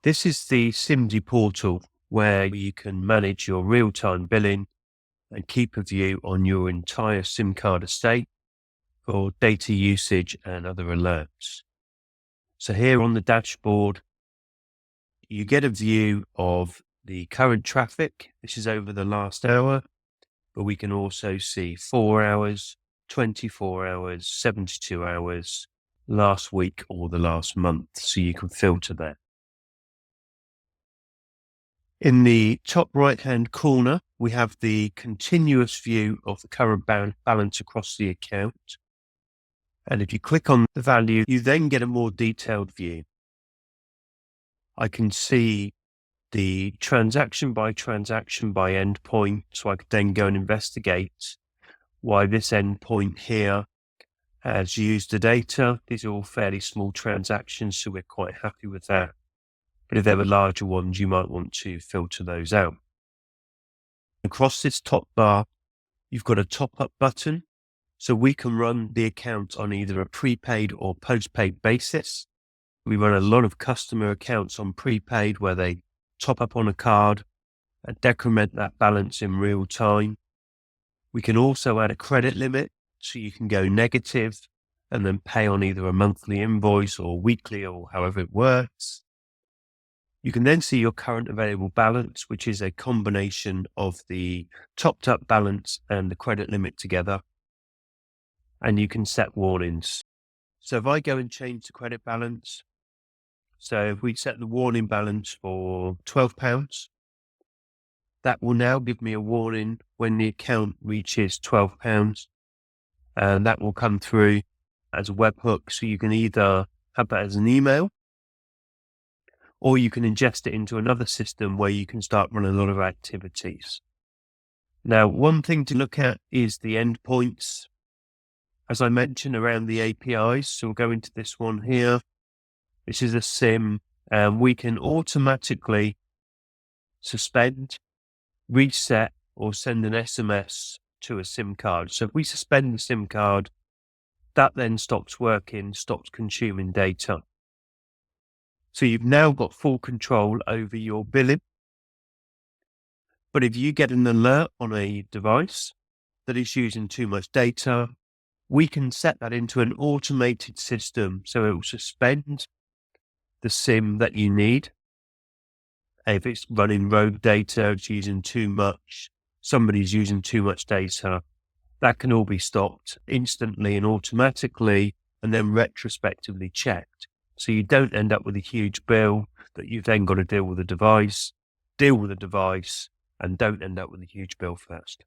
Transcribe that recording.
This is the Simsy portal where you can manage your real-time billing and keep a view on your entire SIM card estate for data usage and other alerts. So here on the dashboard, you get a view of the current traffic. This is over the last hour, but we can also see 4 hours, 24 hours, 72 hours, last week or the last month. So you can filter that. In the top right-hand corner, we have the continuous view of the current balance across the account. And if you click on the value, you then get a more detailed view. I can see the transaction by endpoint, so I could then go and investigate why this endpoint here has used the data. These are all fairly small transactions, so we're quite happy with that. But if there were larger ones, you might want to filter those out. Across this top bar, you've got a top-up button. So we can run the account on either a prepaid or postpaid basis. We run a lot of customer accounts on prepaid where they top up on a card and decrement that balance in real time. We can also add a credit limit, so you can go negative and then pay on either a monthly invoice or weekly or however it works. You can then see your current available balance, which is a combination of the topped up balance and the credit limit together. And you can set warnings. So if I go and change the credit balance, so if we set the warning balance for £12, that will now give me a warning when the account reaches £12. And that will come through as a webhook. So you can either have that as an email, or you can ingest it into another system where you can start running a lot of activities. Now, one thing to look at is the endpoints. As I mentioned, around the APIs, so we'll go into this one here. This is a SIM, and we can automatically suspend, reset, or send an SMS to a SIM card. So if we suspend the SIM card, that then stops working, stops consuming data. So you've now got full control over your billing. But if you get an alert on a device that is using too much data, we can set that into an automated system. So it will suspend the SIM that you need. If it's running rogue data, it's using too much, somebody's using too much data, that can all be stopped instantly and automatically and then retrospectively checked. So you don't end up with a huge bill that you've then got to deal with the device, and don't end up with a huge bill first.